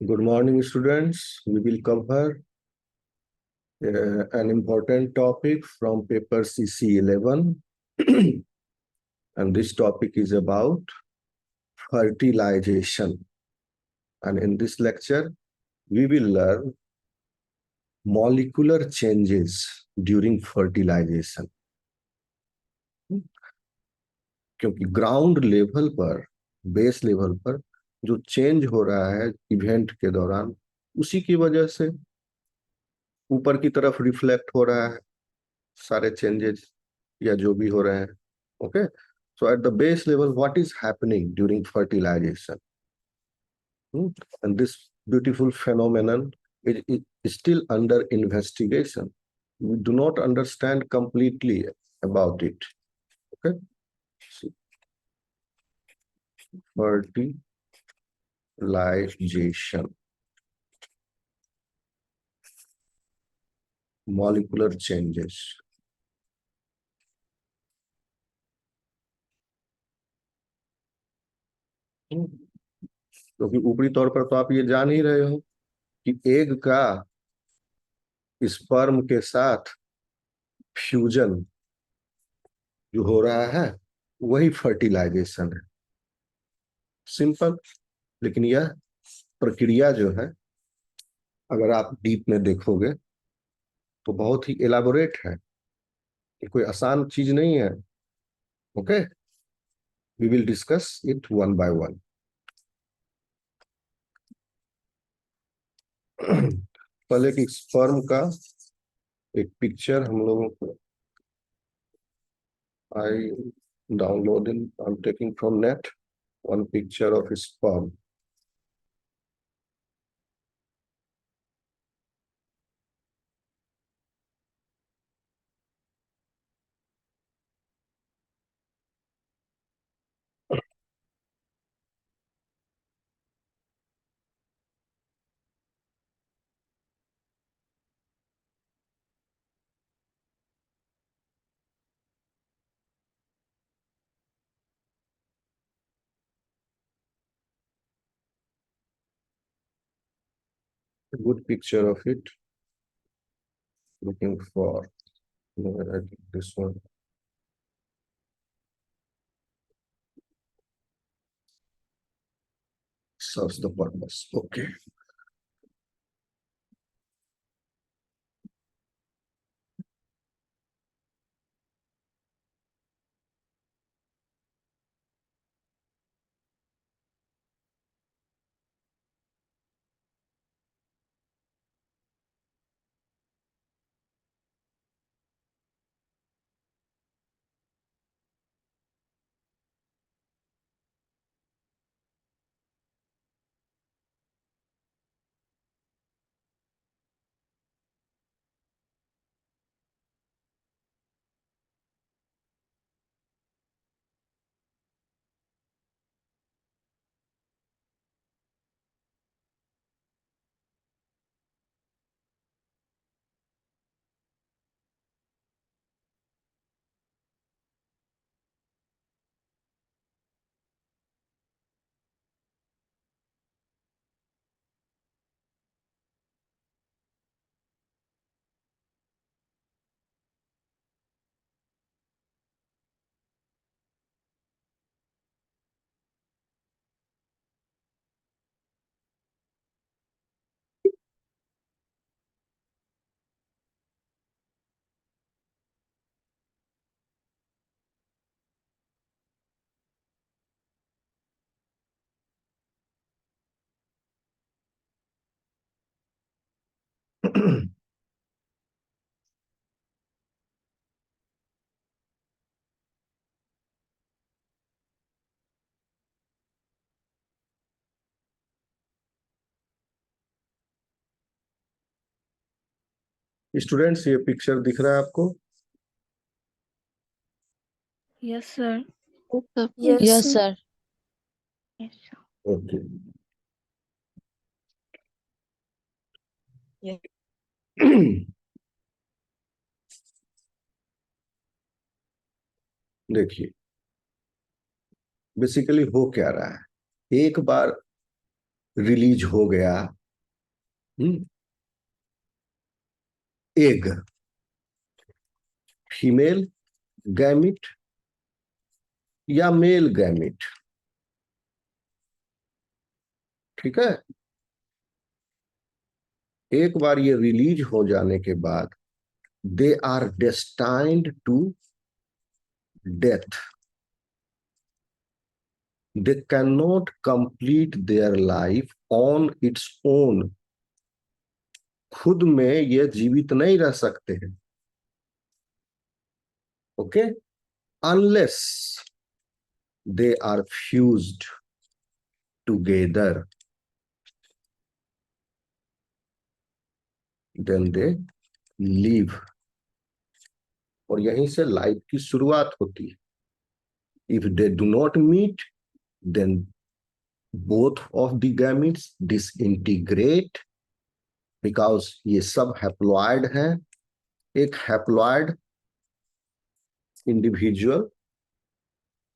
Good morning, students. We will cover an important topic from paper CC 11. And this topic is about fertilization. And in this lecture, we will learn molecular changes during fertilization. क्योंकि ground level पर, base level पर जो change हो रहा है event के दौरान, उसी की वजह से ऊपर की तरफ रिफ्लेक्ट हो रहा है सारे चेंजेस या जो भी हो रहे हैं. Okay, so at the base level what is happening during fertilization? And this beautiful phenomenon is still under investigation. We do not understand completely about it. Okay, see, fertilization, molecular changes. क्योंकि ऊपरी तौर पर तो आप ये जान ही रहे हो कि एग का स्पर्म के साथ फ्यूजन जो हो रहा है वही फर्टिलाइजेशन है. सिंपल. लेकिन यह प्रक्रिया जो है, अगर आप डीप में देखोगे तो बहुत ही एलाबोरेट है. ये कोई आसान चीज नहीं है. Okay, we will discuss it one by one. पहले एक स्पर्म का एक पिक्चर हम लोगों को I downloading, I am taking from net one picture of sperm. Good picture of it. Looking for, I think this one. Serves the purpose. Okay. Students, ये picture दिख रहा है आपको? Yes sir. Yes sir. Okay. देखिए, basically हो क्या रहा है. एक बार रिलीज हो गया एग, फीमेल गैमिट या मेल गैमिट, ठीक है। एक बार ये रिलीज हो जाने के बाद they are destined to death, they can not complete their life on its own, खुद में ये जीवित नहीं रह सकते हैं, okay, unless they are fused together, then they live, और यहीं से लाइफ की शुरुआत होती है। If they do not meet, then both of the gametes disintegrate, because ये सब हैप्लॉइड हैं। एक haploid individual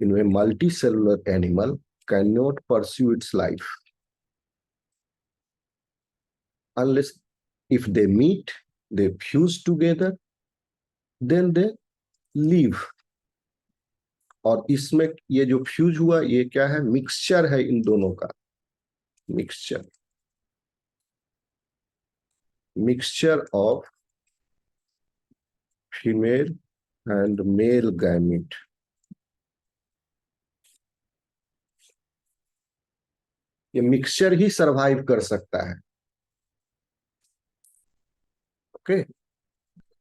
in a multicellular animal cannot pursue its life unless if they meet, they fuse together, then they live। और इसमें ये जो fuse हुआ ये क्या है, मिक्सचर है इन दोनों का, mixture, mixture of female and male gamete. ये मिक्सचर ही सरवाइव कर सकता है, okay.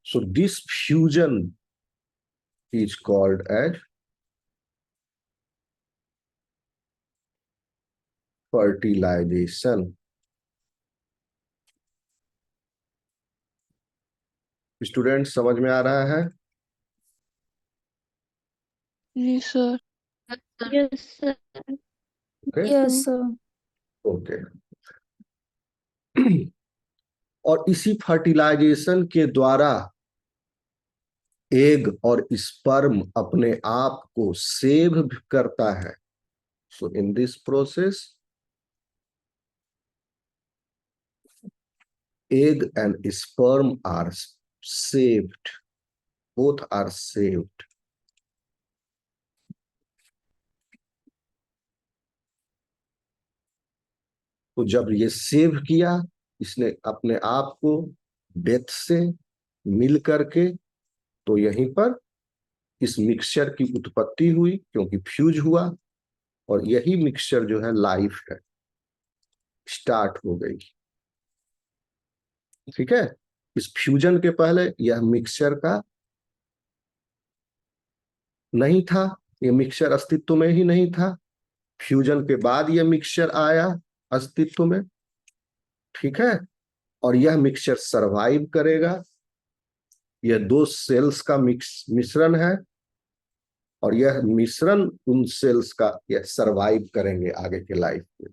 So this fusion is called as fertilisation. Student समझ में आ रहा है? जी sir. Yes, sir. Okay Yes, sir. Okay. और इसी फर्टिलाइजेशन के द्वारा एग और स्पर्म अपने आप को सेव भी करता है। So in this process egg and sperm are saved, both are saved। तो जब ये सेव किया इसने अपने आप को डेथ से मिल करके, तो यहीं पर इस मिक्सचर की उत्पत्ति हुई क्योंकि फ्यूज हुआ, और यही मिक्सचर जो है लाइफ है, स्टार्ट हो गई, ठीक है। इस फ्यूजन के पहले यह मिक्सचर का नहीं था, यह मिक्सचर अस्तित्व में ही नहीं था, फ्यूजन के बाद यह मिक्सचर आया अस्तित्व में, ठीक है। और यह मिक्सचर सरवाइव करेगा, यह दो सेल्स का मिश्रण है, और यह मिश्रण उन सेल्स का यह सरवाइव करेंगे आगे के लाइफ में,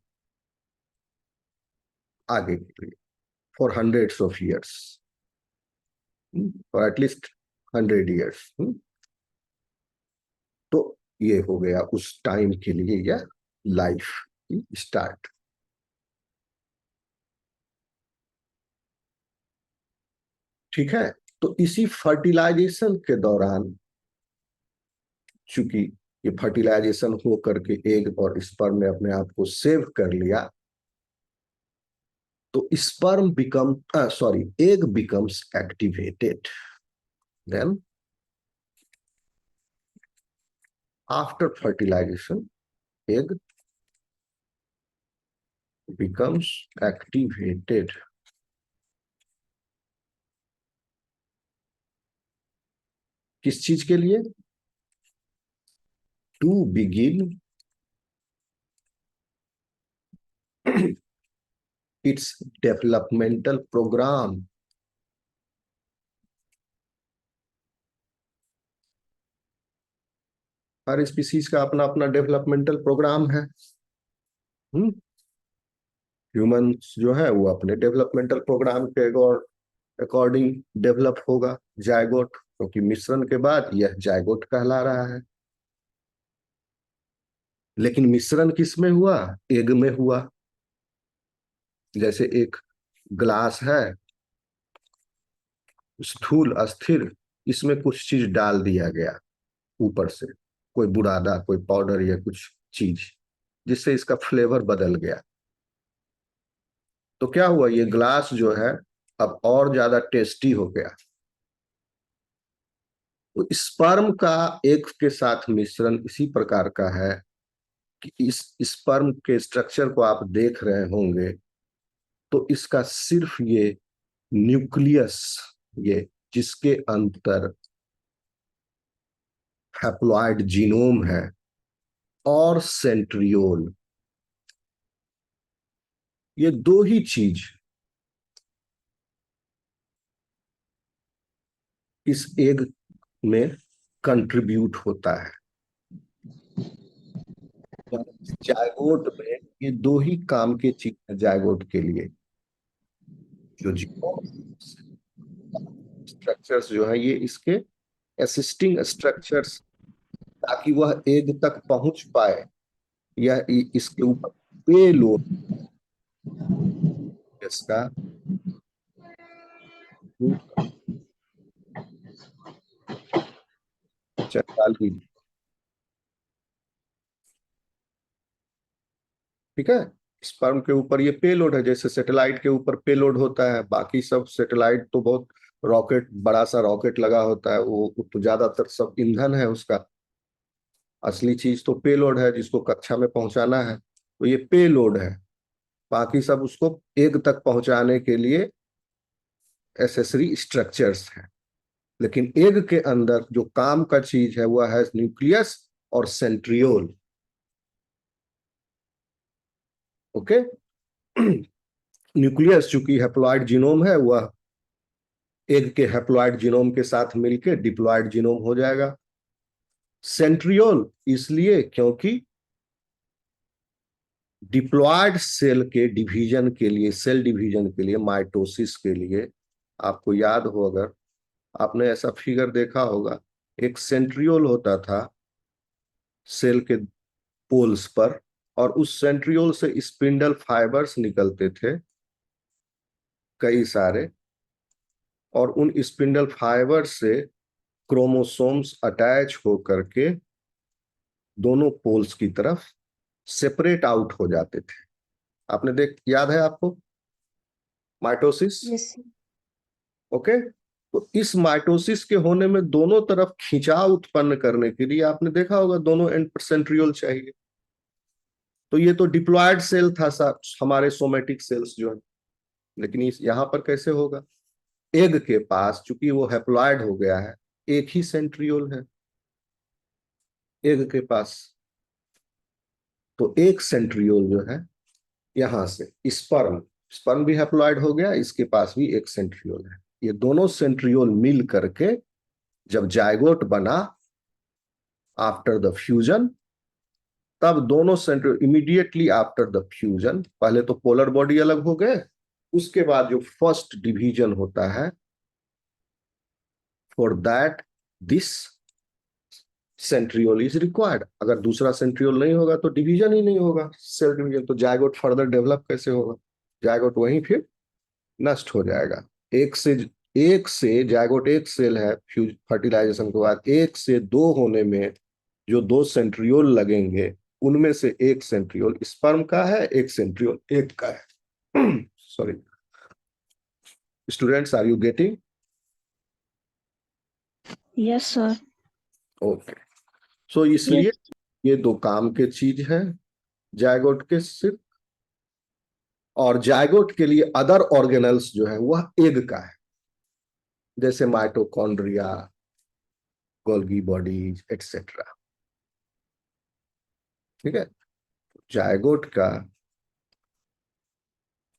आगे के लिए for hundreds of years, for at least 100 years। तो ये हो गया उस टाइम के लिए यह लाइफ स्टार्ट। ठीक है, तो इसी फर्टिलाइजेशन के दौरान, चूंकि ये फर्टिलाइजेशन हो करके एग और स्पर्म ने अपने आप को सेव कर लिया, तो sperm become sorry egg becomes activated, then after fertilization egg becomes activated. किस चीज के लिए? To begin its developmental program. हर स्पीसीज का अपना अपना डेवलपमेंटल प्रोग्राम है। ह्यूमंस जो है वो अपने डेवलपमेंटल प्रोग्राम के अकॉर्डिंग डेवलप होगा, जायगोट, क्योंकि मिश्रण के बाद यह जायगोट कहला रहा है। लेकिन मिश्रण किस में हुआ? एग में हुआ। जैसे एक ग्लास है, स्थूल अस्थिर, इसमें कुछ चीज डाल दिया गया ऊपर से, कोई बुरादा, कोई पाउडर या कुछ चीज, जिससे इसका फ्लेवर बदल गया। तो क्या हुआ, ये ग्लास जो है अब और ज्यादा टेस्टी हो गया। तो स्पर्म का एक के साथ मिश्रण इसी प्रकार का है कि इस स्पर्म के स्ट्रक्चर को आप देख रहे होंगे, तो इसका सिर्फ ये न्यूक्लियस, ये जिसके अंदर हैप्लॉइड जीनोम है, और सेंट्रियोल, ये दो ही चीज इस एग में कंट्रीब्यूट होता है। जायगोट में ये दो ही काम की चीज है जायगोट के लिए। जो जीनोम स्ट्रक्चर्स जो है, ये इसके असिस्टिंग स्ट्रक्चर्स, ताकि वह एग तक पहुंच पाए, या इसके ऊपर पे लोड इसका चाल ही, ठीक है। स्पर्म के ऊपर ये पेलोड है, जैसे सैटेलाइट के ऊपर पेलोड होता है। बाकी सब सैटेलाइट तो बहुत रॉकेट, बड़ा सा रॉकेट लगा होता है, वो तो ज्यादातर सब ईंधन है उसका। असली चीज तो पेलोड है, जिसको कक्षा में पहुंचाना है, तो ये पेलोड है। बाकी सब उसको एग तक पहुंचाने के लिए एसेसरी स्ट्रक्चर्स हैं। लेकिन एग के अंदर जो काम का चीज है वह है न्यूक्लियस और सेंट्रियोल। ओके। न्यूक्लियस चूंकि हैप्लॉइड जीनोम है, वह एग के हैप्लॉइड जीनोम के साथ मिलकर डिप्लॉइड जीनोम हो जाएगा। सेंट्रियोल इसलिए क्योंकि डिप्लॉयड सेल के डिवीजन के लिए, सेल डिवीजन के लिए, माइटोसिस के लिए, आपको याद हो, अगर आपने ऐसा फिगर देखा होगा, एक सेंट्रियोल होता था सेल के पोल्स पर, और उस सेंट्रियोल से स्पिंडल फाइबर्स निकलते थे कई सारे, और उन स्पिंडल फाइबर्स से क्रोमोसोम्स अटैच हो करके दोनों पोल्स की तरफ सेपरेट आउट हो जाते थे। आपने देख, याद है आपको माइटोसिस? यस। ओके। तो इस माइटोसिस के होने में दोनों तरफ खिंचाव उत्पन्न करने के लिए आपने देखा होगा दोनों एंड पर सेंट्रियोल चाहिए। तो ये तो डिप्लॉयड सेल था हमारे सोमेटिक सेल्स जो है। लेकिन इस यहां पर कैसे होगा, एग के पास चूंकि वो हैप्लॉयड हो गया है, एक ही सेंट्रियोल है एग के पास। तो एक सेंट्रियोल जो है यहां से, स्पर्म स्पर्म भी हैप्लॉयड हो गया, इसके पास भी एक सेंट्रियोल है। ये दोनों सेंट्रियोल मिल करके जब जायगोट बना आफ्टर द फ्यूजन, तब दोनों centriole immediately after the fusion, पहले तो पोलर बॉडी अलग हो गए, उसके बाद जो फर्स्ट डिवीजन होता है, for that this centriole is required. अगर दूसरा सेंट्रियोल नहीं होगा तो डिवीजन ही नहीं होगा, सेल डिवीजन, तो जायगोट फर्दर डेवलप कैसे होगा? जायगोट वहीं फिर नष्ट हो जाएगा। एक से एक से जायगोट एक सेल है, फ्यूज फर्टिलाइजेशन के बाद एक से दो होने में जो दो सेंट्रियोल लगेंगे, उनमें से एक सेंट्रियोल स्पर्म का है, एक सेंट्रियोल एग का है। Sorry students, are you getting? Yes sir. Okay. So इसलिए यस। ये दो काम के चीज हैं जायगोट के सिर्फ। और जायगोट के लिए अदर ऑर्गेनल्स जो है वह एग का है, जैसे माइटोकॉन्ड्रिया, गोल्गी बॉडीज एटसेट्रा। ठीक है। जायगोट का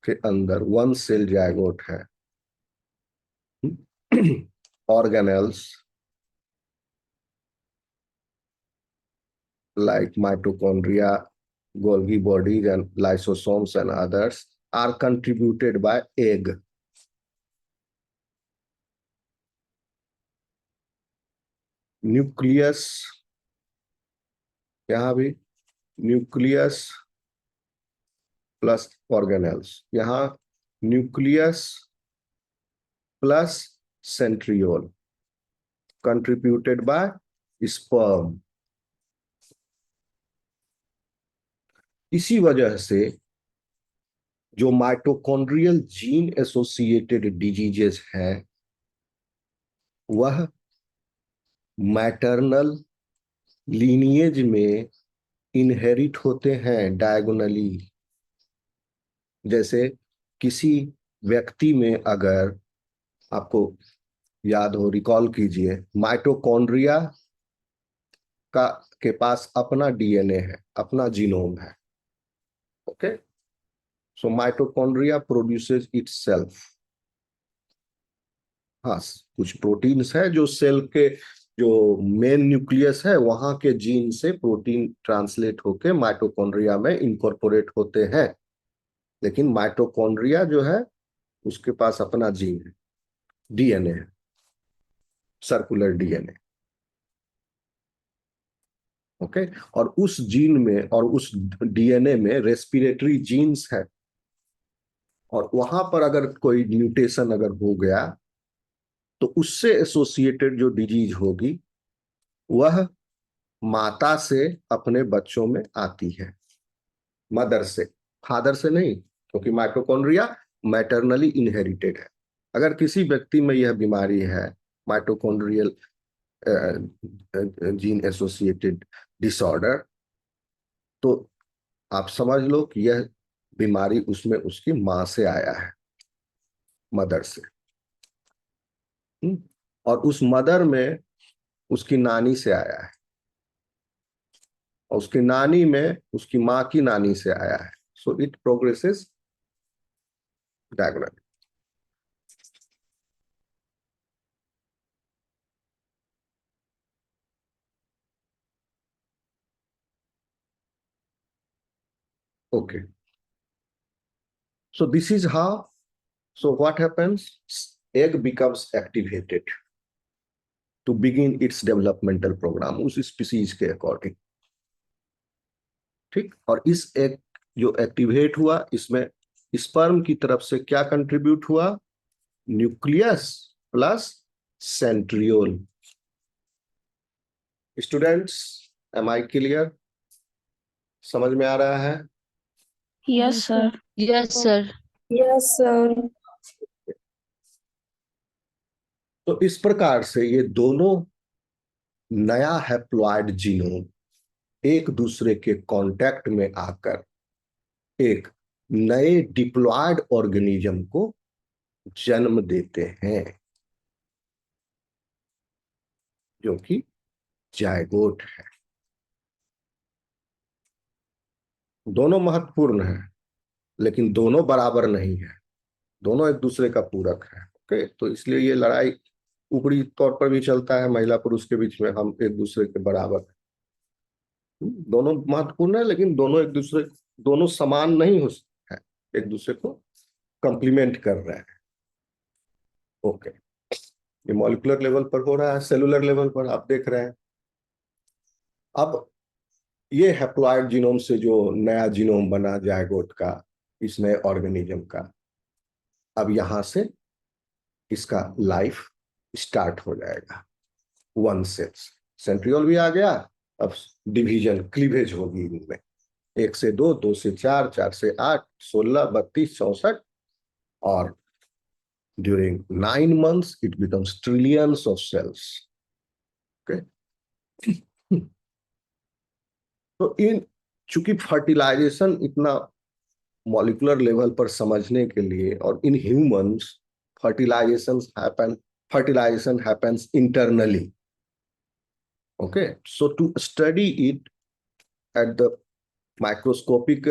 के अंदर वन सेल जायगोट है। Organelles like mitochondria, Golgi bodies, and lysosomes and others are contributed by egg. Nucleus, यहां भी न्यूक्लियस प्लस ऑर्गेनेल्स, यहाँ nucleus plus centriole contributed bye sperm. इसी वजह से जो माइटोकॉन्ड्रियल जीन एसोसिएटेड डिजीजेस है वह मैटरनल लीनिएज में इनहेरिट होते हैं डायगोनली। जैसे किसी व्यक्ति में अगर आपको याद हो, रिकॉल कीजिए, माइटोकॉन्ड्रिया का के पास अपना डीएनए है, अपना जीनोम है। Okay, so mitochondria produces itself. हाँ, कुछ प्रोटीन्स है जो सेल के जो मेन न्यूक्लियस है वहां के जीन से प्रोटीन ट्रांसलेट होके माइटोकॉन्ड्रिया में इनकॉर्पोरेट होते हैं, लेकिन माइटोकॉन्ड्रिया जो है उसके पास अपना जीन है, डीएनए है, सर्कुलर डीएनए। ओके, और उस जीन में और उस डीएनए में रेस्पिरेटरी जीन्स है, और वहां पर अगर कोई म्यूटेशन अगर हो गया तो उससे एसोसिएटेड जो डिजीज होगी वह माता से अपने बच्चों में आती है, मदर से, फादर से नहीं, क्योंकि माइटोकॉन्ड्रिया मैटरनली इनहेरिटेड है। अगर किसी व्यक्ति में यह बीमारी है, माइटोकॉन्ड्रियल जीन एसोसिएटेड डिसऑर्डर, तो आप समझ लो कि यह बीमारी उसमें उसकी मां से आया है, मदर से। और उस मदर में उसकी नानी से आया है, और उसकी नानी में उसकी माँ की नानी से आया है। So it progresses diagonally. Okay, so this is how, so what happens, egg becomes activated to begin its developmental program उस स्पीसीज के अकॉर्डिंग। ठीक, और इस एग जो एक्टिवेट हुआ इसमें स्पर्म की तरफ से क्या कंट्रीब्यूट हुआ, nucleus plus centriole. Students, am I clear? समझ में आ रहा है? Yes sir. Yes sir. Yes sir. तो इस प्रकार से ये दोनों नया हैप्लॉइड जीनोम एक दूसरे के कांटेक्ट में आकर एक नए डिप्लॉयड ऑर्गेनिज्म को जन्म देते हैं, जो कि जायगोट है। दोनों महत्वपूर्ण हैं, लेकिन दोनों बराबर नहीं है, दोनों एक दूसरे का पूरक है। ओके, तो इसलिए ये लड़ाई ऊपरी तौर पर भी चलता है, महिला पुरुष के बीच में हम एक दूसरे के बराबर हैं। दोनों महत्वपूर्ण है, लेकिन दोनों समान नहीं हो सकते हैं, एक दूसरे को कंप्लीमेंट कर रहे हैं। ओके, ये मॉलिक्यूलर लेवल पर हो रहा है, सेलुलर लेवल पर आप देख रहे हैं। अब ये हैप्लॉइड जीनोम से जो नया जीनोम बना जायगोट का, इस नए ऑर्गेनिज्म का, अब यहां से इसका लाइफ स्टार्ट हो जाएगा। वन सेल्स, सेंट्रियोल भी आ गया, अब डिवीजन, क्लीवेज होगी इनमें, 1 से 2, 2 से 4, 4 से 8, 16, 32, 64, और during 9 months it becomes trillions of cells. Okay, तो चूंकि फर्टिलाइजेशन इतना मॉलिक्यूलर लेवल पर समझने के लिए, और in humans fertilization happens internally. Okay, so to study it at the microscopic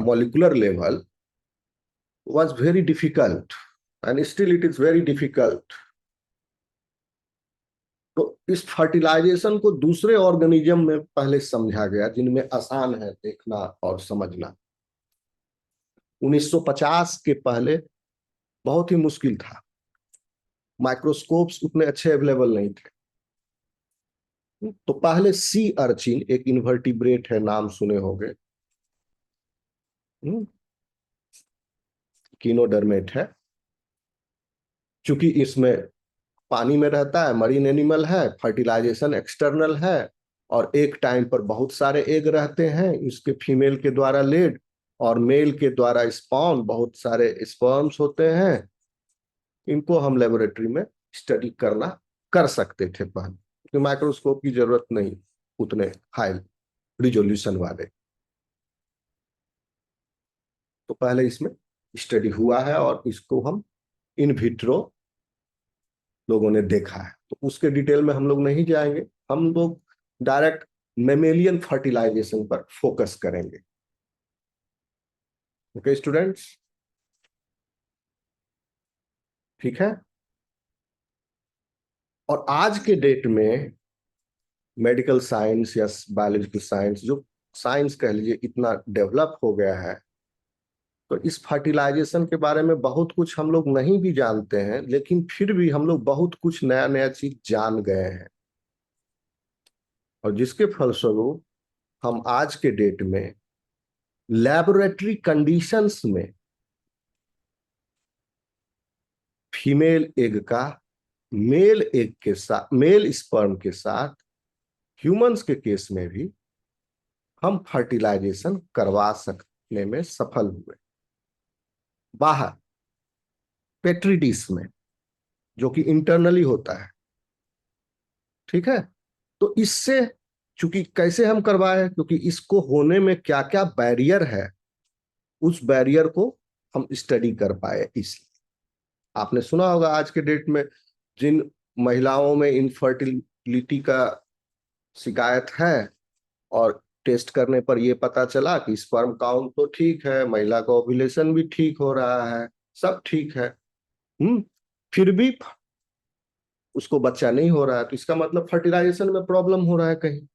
molecular level was very difficult, and still it is very difficult. तो इस फर्टिलाइजेशन को दूसरे ऑर्गेनिज्म में पहले समझा गया, जिनमें आसान है देखना और समझना। 1950 के पहले बहुत ही मुश्किल था, माइक्रोस्कोप्स उतने अच्छे अवेलेबल नहीं थे। तो पहले सी अर्चिन, एक इन्वर्टिब्रेट है, नाम सुने होंगे, कीनोडर्मेट है। चूंकि इसमें पानी में रहता है, मरीन एनिमल है, फर्टिलाइजेशन एक्सटर्नल है, और एक टाइम पर बहुत सारे एग रहते हैं इसके फीमेल के द्वारा लेड, और मेल के द्वारा स्पॉन, बहुत सारे स्पर्म्स होते हैं। इनको हम लेबोरेटरी में स्टडी कर सकते थे पहले, क्योंकि माइक्रोस्कोप की जरूरत नहीं उतने हाई रिजोल्यूशन वाले। तो पहले इसमें स्टडी हुआ है और इसको हम इन विट्रो लोगों ने देखा है, तो उसके डिटेल में हम लोग नहीं जाएंगे। हम लोग डायरेक्ट मेमेलियन फर्टिलाइजेशन पर फोकस करेंगे। ओके स्टूडेंट्स, ठीक है। और आज के डेट में मेडिकल साइंस या बायोलॉजिकल साइंस, जो साइंस कह लीजिए, इतना डेवलप हो गया है, तो इस फर्टिलाइजेशन के बारे में बहुत कुछ हम लोग नहीं भी जानते हैं, लेकिन फिर भी हम लोग बहुत कुछ नया नया चीज जान गए हैं, और जिसके फलस्वरूप हम आज के डेट में लैबोरेटरी कंडीशंस में फीमेल एग का मेल एग के साथ, मेल स्पर्म के साथ ह्यूमंस के केस में भी हम फर्टिलाइजेशन करवा सकने में सफल हुए। बाहर पेट्री डिश में, जो कि इंटरनली होता है, ठीक है। तो इससे, चूंकि कैसे हम करवाए, क्योंकि इसको होने में क्या क्या बैरियर है, उस बैरियर को हम स्टडी कर पाए। इसलिए आपने सुना होगा आज के डेट में जिन महिलाओं में इनफर्टिलिटी का शिकायत है, और टेस्ट करने पर यह पता चला कि स्पर्म काउंट तो ठीक है, महिला का ओव्यूलेशन भी ठीक हो रहा है, सब ठीक है, फिर भी उसको बच्चा नहीं हो रहा है, तो इसका मतलब फर्टिलाइजेशन में प्रॉब्लम हो रहा है कहीं।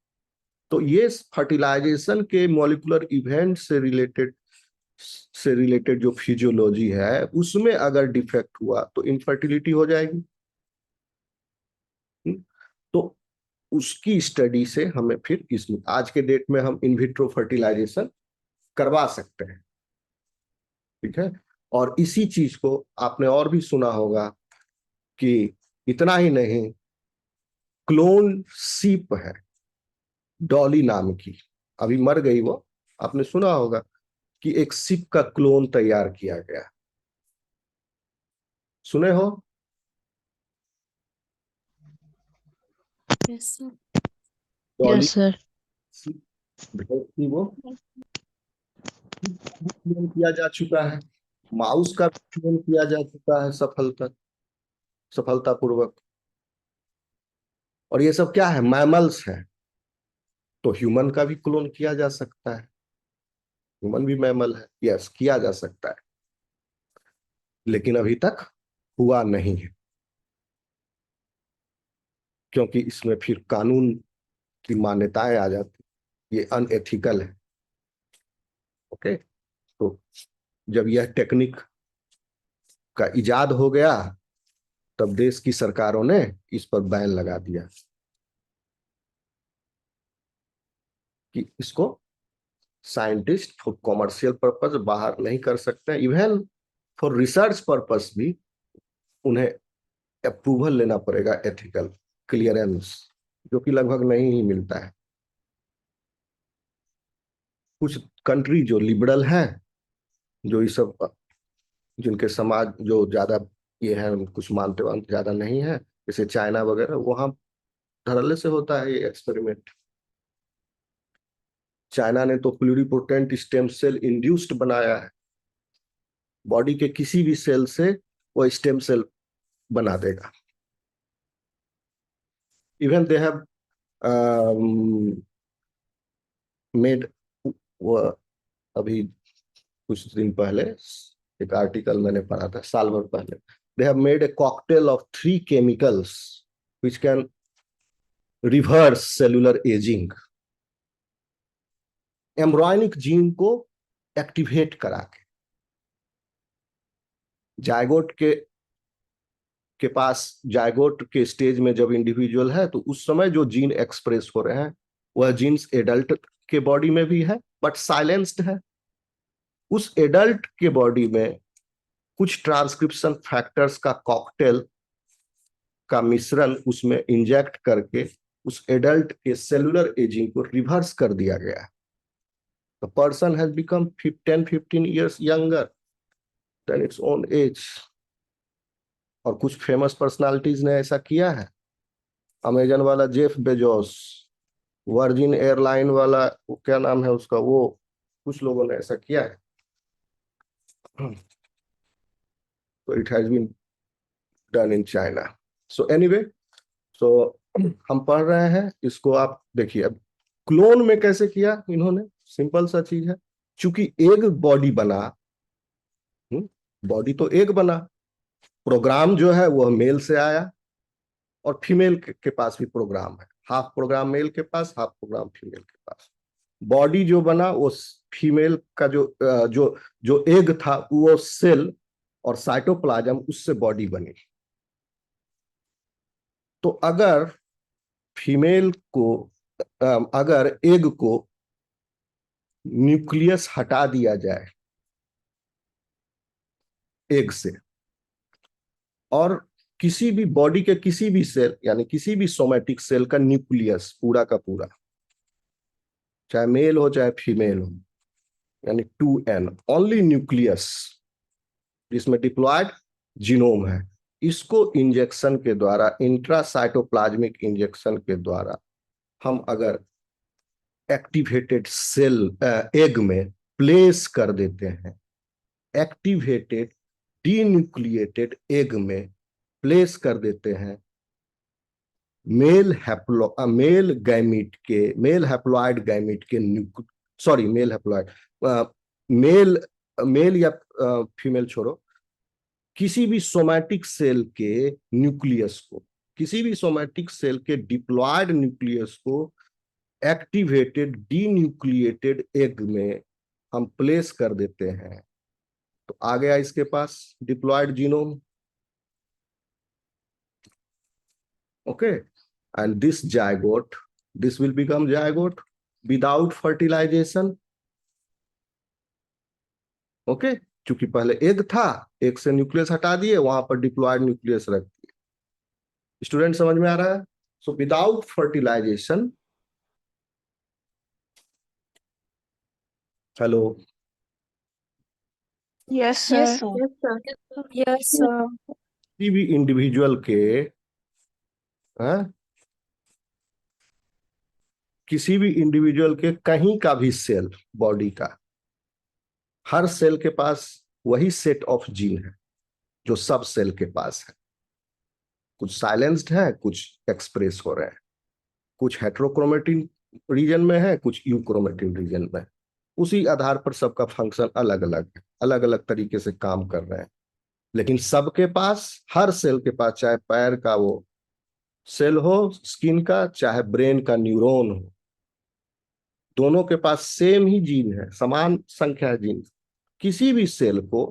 तो ये फर्टिलाइजेशन के मॉलिक्यूलर इवेंट से रिलेटेड जो फिजियोलॉजी है, उसमें अगर डिफेक्ट हुआ तो इनफर्टिलिटी हो जाएगी। तो उसकी स्टडी से हमें फिर इसमें आज के डेट में हम इन विट्रो फर्टिलाइजेशन करवा सकते हैं, ठीक है। और इसी चीज को आपने और भी सुना होगा कि इतना ही नहीं, क्लोन सीप है डॉली नाम की, अभी मर गई वो, आपने सुना होगा कि एक सीप का क्लोन तैयार किया गया, सुने हो? Yes sir. Dolly yes sir. थी वो, क्लोन किया जा चुका है, माउस का क्लोन किया जा चुका है सफलतापूर्वक। और ये सब क्या है, मैमल्स है, तो ह्यूमन का भी क्लोन किया जा सकता है, ह्यूमन भी मैमल है, यस किया जा सकता है, लेकिन अभी तक हुआ नहीं है, क्योंकि इसमें फिर कानून की मान्यताएं आ जाती, ये अनएथिकल है। ओके, तो जब यह टेक्निक का इजाद हो गया, तब देश की सरकारों ने इस पर बैन लगा दिया कि इसको साइंटिस्ट फॉर कॉमर्शियल पर्पस बाहर नहीं कर सकते, इवन फॉर रिसर्च पर्पस भी उन्हें अप्रूवल लेना पड़ेगा, एथिकल क्लियरेंस, जो कि लगभग नहीं ही मिलता है। कुछ कंट्री जो लिबरल हैं, जो ये सब, जिनके समाज जो ज्यादा ये है, कुछ मानते वानते ज्यादा नहीं है, जैसे चाइना वगैरह, वहां धड़ल्ले से होता है ये एक्सपेरिमेंट। चाइना ने तो प्लूरिपोटेंट स्टेम सेल इंड्यूस्ड बनाया है, बॉडी के किसी भी सेल से वो स्टेम सेल बना देगा। इवन दे हैव मेड, वो अभी कुछ दिन पहले एक आर्टिकल मैंने पढ़ा था, साल भर पहले, they have made a cocktail of 3 chemicals which can reverse cellular ageing, embryonic gene को एक्टिवेट करा के, जायगोट के पास, जायगोट के स्टेज में जब इंडिविजुअल है, तो उस समय जो जीन एक्सप्रेस हो रहे हैं, वह जीन्स एडल्ट के बॉडी में भी है, बट साइलेंस्ड है। उस एडल्ट के बॉडी में कुछ ट्रांसक्रिप्शन फैक्टर्स का कॉकटेल का मिश्रण उसमें इंजेक्ट करके उस एडल्ट के सेलुलर एजिंग को रिवर्स कर दिया गया। The person has become 10-15 years younger than its own age। और कुछ फेमस पर्सनालिटीज ने ऐसा किया है। अमेजन वाला जेफ बेजोस, वर्जिन एयरलाइन वाला वो क्या नाम है उसका, वो कुछ लोगों ने ऐसा किया है। तो it has been done in China. So anyway, so हम पढ़ रहे हैं इसको, आप देखिए अब क्लोन में कैसे किया इन्होंने। सिंपल सा चीज है, चूंकि एक बॉडी बना, बॉडी तो एक बना, प्रोग्राम जो है वह मेल से आया और फीमेल के पास भी प्रोग्राम है। हाफ प्रोग्राम मेल के पास, हाफ प्रोग्राम फीमेल के पास। बॉडी जो बना वो फीमेल का जो एग था वो सेल और साइटोप्लाज्म, उससे बॉडी बनी। तो अगर फीमेल को अगर एग को न्यूक्लियस हटा दिया जाए एग से, और किसी भी बॉडी के किसी भी सेल यानी किसी भी सोमैटिक सेल का न्यूक्लियस पूरा का पूरा, चाहे मेल हो चाहे फीमेल हो, यानी 2n ओनली न्यूक्लियस जिसमें डिप्लॉयड जीनोम है, इसको इंजेक्शन के द्वारा, इंट्रासाइटोप्लाज्मिक इंजेक्शन के द्वारा हम अगर एक्टिवेटेड सेल एग में प्लेस कर देते हैं, एक्टिवेटेड डीन्यूक्लिएटेड एग में प्लेस कर देते हैं, मेल हैप्लॉइड गैमिट के sorry male haploid male male या फीमेल छोड़ो, किसी भी सोमैटिक सेल के न्यूक्लियस को, किसी भी सोमैटिक सेल के डिप्लॉयड न्यूक्लियस को एक्टिवेटेड डीन्यूक्लिएटेड एग में हम प्लेस कर देते हैं, तो आ गया इसके पास diploid genome. Okay, and this will become zygote without fertilisation. Okay, क्योंकि पहले एग था, एग से न्यूक्लियस हटा दिए, वहां पर डिप्लॉयड न्यूक्लियस रख दिए। स्टूडेंट समझ में आ रहा है? So without fertilization, hello, Yes, sir. Yes, sir. किसी भी इंडिविजुअल के किसी भी इंडिविजुअल के कहीं का भी सेल, बॉडी का हर सेल के पास वही सेट ऑफ जीन है जो सब सेल के पास है। कुछ साइलेंस्ड है, कुछ एक्सप्रेस हो रहे हैं, कुछ हेट्रोक्रोमेटिन रीजन में है, कुछ यूक्रोमेटिन रीजन में है। उसी आधार पर सबका फंक्शन अलग अलग है, अलग अलग तरीके से काम कर रहे हैं, लेकिन सबके पास, हर सेल के पास, चाहे पैर का वो सेल हो स्किन का, चाहे ब्रेन का न्यूरॉन हो, दोनों के पास सेम ही जीन है, समान संख्या है जीन। किसी भी सेल को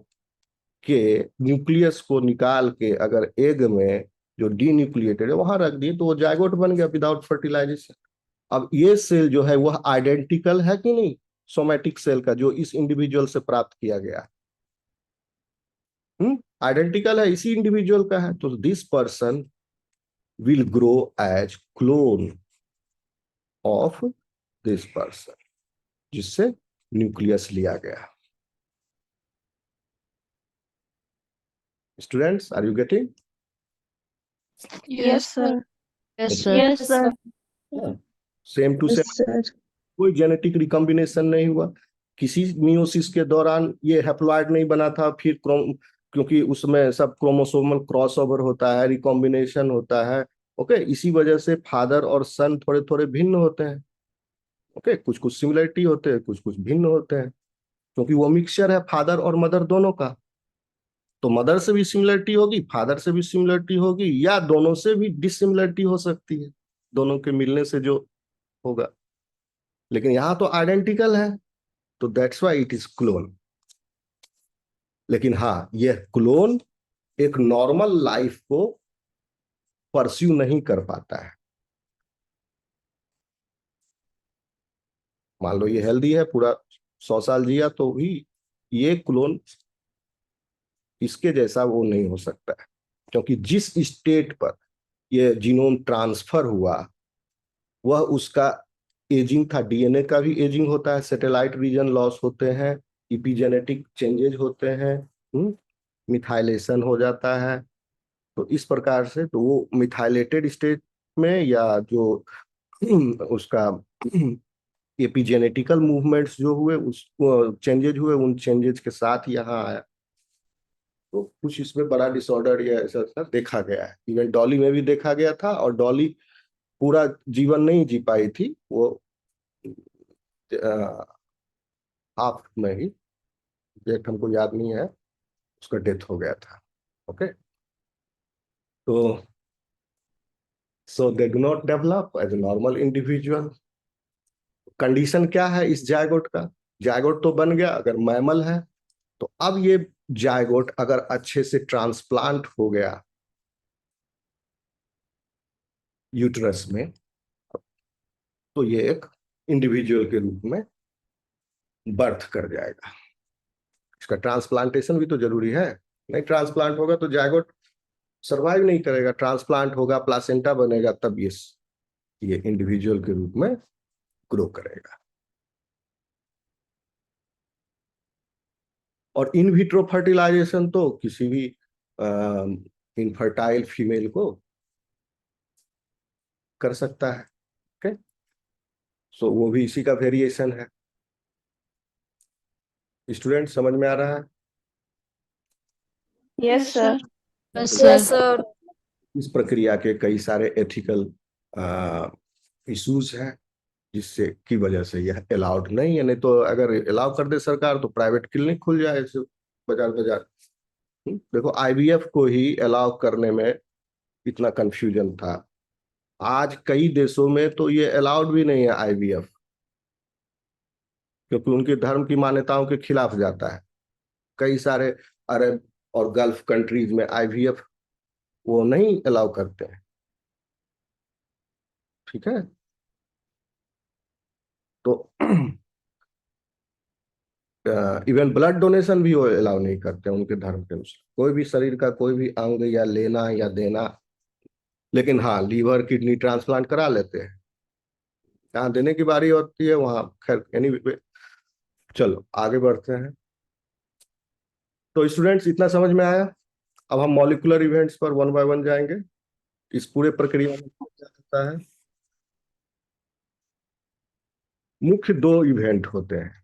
के न्यूक्लियस को निकाल के अगर एग में जो डीन्यूक्लिएटेड है वहां रख दिए तो वो जायगोट बन गया विदाउट फर्टिलाइजेशन। अब ये सेल जो है वह आइडेंटिकल है कि नहीं सोमैटिक सेल का जो इस इंडिविजुअल से प्राप्त किया गया? आइडेंटिकल है, इसी इंडिविजुअल का है। तो this person will grow as clone of this person जिससे न्यूक्लियस लिया गया। Students, are you getting? Yes, sir. Yes, sir. Yes, sir. Same to same, Yes, sir. कोई जेनेटिक रिकॉम्बिनेशन नहीं हुआ। किसी मियोसिस के दौरान ये हैप्लॉइड नहीं बना था, फिर क्योंकि उसमें सब क्रोमोसोमल क्रॉसओवर होता है, रिकॉम्बिनेशन होता है। ओके, इसी वजह से फादर और सन थोड़े थोड़े भिन्न होते हैं। ओके, कुछ कुछ सिमिलरिटी होते हैं, कुछ कुछ भिन्न होते हैं, क्योंकि वो मिक्सचर है फादर और मदर दोनों का। तो मदर से भी सिमिलरिटी होगी, फादर से भी सिमिलरिटी होगी, या दोनों से भी डिसिमिलरिटी हो सकती है, दोनों के मिलने से जो होगा। लेकिन यहां तो आइडेंटिकल है, तो that's why it is clone. लेकिन हाँ, यह क्लोन एक नॉर्मल लाइफ को परस्यू नहीं कर पाता है। मान लो ये हेल्दी है, पूरा 100 साल जिया, तो भी ये क्लोन इसके जैसा वो नहीं हो सकता है, क्योंकि जिस स्टेट पर ये जीनोम ट्रांसफर हुआ वह उसका एजिंग था। डीएनए का भी एजिंग होता है, सैटेलाइट रीजन लॉस होते हैं, इपिजेनेटिक चेंजेज होते हैं, मिथाइलेशन हो जाता है। तो इस प्रकार से तो वो मिथाइलेटेड स्टेट में या जो उसका एपिजेनेटिकल मूवमेंट्स जो हुए, उस चेंजेज हुए, उन चेंजेज के साथ यहाँ आया। तो कुछ इसमें बड़ा डिसऑर्डर या ऐसा ऐसा देखा गया है। इवन डॉली में भी देखा गया था, और डॉली पूरा जीवन नहीं जी पाई थी, वो हाफ में ही, डेट हमको याद नहीं है, उसका डेथ हो गया था। ओके, तो so they do not develop as a normal individual. Condition क्या है इस जायगोट का? जायगोट तो बन गया अगर मैमल है, तो अब ये जायगोट अगर अच्छे से ट्रांसप्लांट हो गया यूट्रस में, तो ये एक इंडिविजुअल के रूप में बर्थ कर जाएगा। इसका ट्रांसप्लांटेशन भी तो जरूरी है, नहीं ट्रांसप्लांट होगा तो जायगोट सरवाइव नहीं करेगा। ट्रांसप्लांट होगा, प्लासेंटा बनेगा, तब ये इंडिविजुअल के रूप में ग्रो करेगा। और इन विट्रो फर्टिलाइजेशन तो किसी भी इनफर्टाइल फीमेल को कर सकता है। ओके, सो वो भी इसी का वेरिएशन है। स्टूडेंट समझ में आ रहा है? Yes, sir. Yes, Yes, sir. sir. इस प्रक्रिया के कई सारे एथिकल इश्यूज हैं, जिससे की वजह से यह अलाउड नहीं है। नहीं तो अगर अलाउ कर दे सरकार तो प्राइवेट क्लिनिक खुल जाए ऐसे बाजार बाजार। देखो आईवीएफ को ही अलाउ करने में इतना कंफ्यूजन था, आज कई देशों में तो ये अलाउड भी नहीं है आईवीएफ, क्योंकि उनके धर्म की मान्यताओं के खिलाफ जाता है। कई सारे अरब और गल्फ कंट्रीज में आईवीएफ वो नहीं अलाउ करते हैं। ठीक है, तो इवन ब्लड डोनेशन भी वो अलाउ नहीं करते उनके धर्म के अनुसार, कोई भी शरीर का कोई भी अंग या लेना या देना। लेकिन हाँ, लीवर किडनी ट्रांसप्लांट करा लेते हैं, जहाँ देने की बारी होती है वहां खैर एनीवे। चलो आगे बढ़ते हैं। तो स्टूडेंट्स इतना समझ में आया? अब हम मॉलिक्यूलर इवेंट्स पर वन बाय वन जाएंगे। इस पूरे प्रक्रिया में क्या होता है? मुख्य दो इवेंट होते हैं।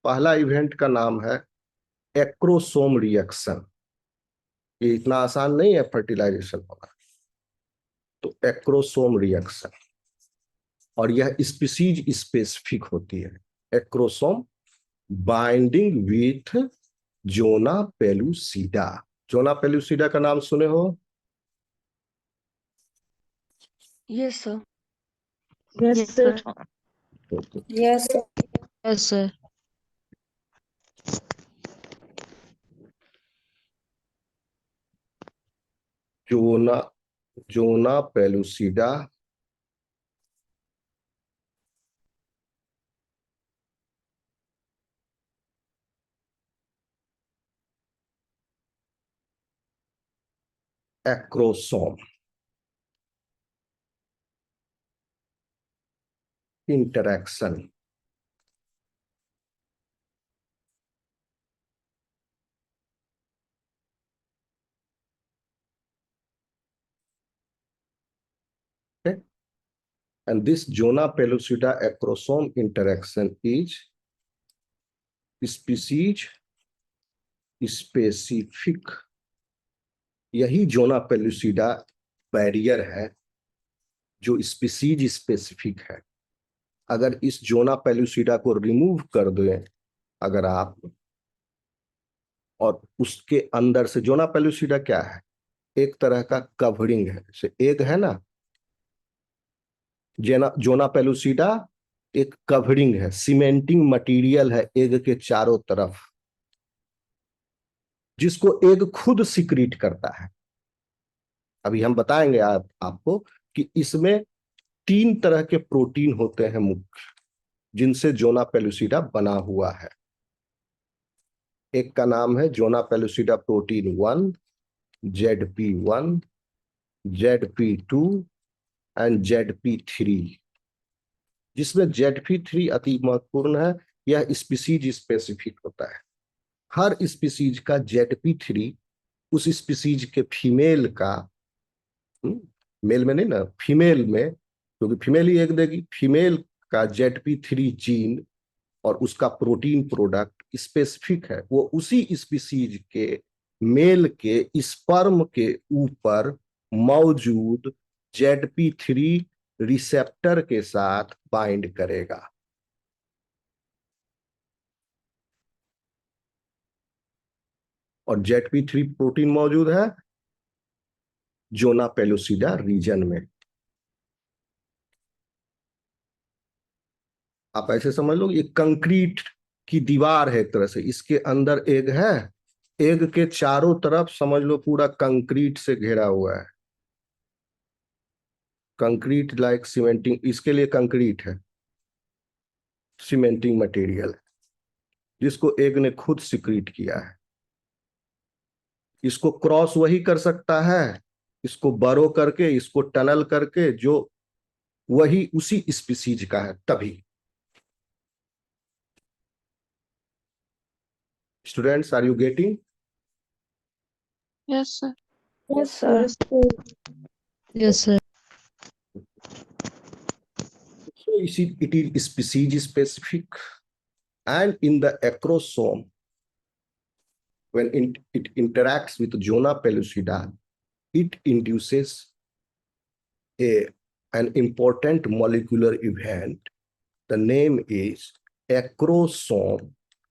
पहला इवेंट का नाम है एक्रोसोम रिएक्शन। ये इतना आसान नहीं है फर्टिलाइजेशन होना। तो एक्रोसोम रिएक्शन, और यह स्पीसीज स्पेसिफिक होती है। Acrosome binding with zona pellucida. Zona pellucida का नाम सुने हो? Yes, sir. Yes, Yes, sir. sir. Yes, sir. Yes, sir. Zona zona pellucida acrosome interaction. And this Jonah pellucida acrosome interaction is species specific। यही zona pellucida barrier है जो species specific है। अगर इस जोना पेलुसिडा को remove कर दें अगर आप, और उसके अंदर से, जोना पेलुसिडा क्या है? एक तरह का कवरिंग है, जैसे एग है ना, जोना पेलुसिडा एक कवरिंग है, सीमेंटिंग मटेरियल है एग के चारों तरफ, जिसको एग खुद सिक्रीट करता है। अभी हम बताएंगे आपको कि इसमें 3 तरह के प्रोटीन होते हैं मुख्य, जिनसे जोना पेलुसिडा बना हुआ है। एक का नाम है zona pellucida protein 1, ZP1, ZP2 and ZP3, जिसमें ZP3 अति महत्वपूर्ण है। यह स्पीसीज स्पेसिफिक होता है। हर स्पीसीज का ZP3 उस स्पीसीज के फीमेल का, मेल में नहीं ना, फीमेल में, क्योंकि फीमेल ही एक देगी, फीमेल का ZP3 जीन और उसका प्रोटीन प्रोडक्ट स्पेसिफिक है। वो उसी स्पीसीज के मेल के स्पर्म के ऊपर मौजूद ZP3 रिसेप्टर के साथ बाइंड करेगा। और ZP3 प्रोटीन मौजूद है जोना पेलुसिडा रीजन में। आप ऐसे समझ लो, ये कंक्रीट की दीवार है एक तरह से, इसके अंदर एग है, एग के चारों तरफ समझ लो पूरा कंक्रीट से घेरा हुआ है। कंक्रीट लाइक सीमेंटिंग, इसके लिए कंक्रीट है, सीमेंटिंग मटेरियल है, जिसको एग ने खुद सिक्रीट किया है। इसको क्रॉस वही कर सकता है, इसको बरो करके, इसको टनल करके, जो वही उसी स्पीसीज का है तभी। Students, are you getting? Yes, sir. Yes, sir. Yes, sir. So it is species specific, and in the acrosome, when it interacts with Zona pellucida, it induces an important molecular event. The name is acrosome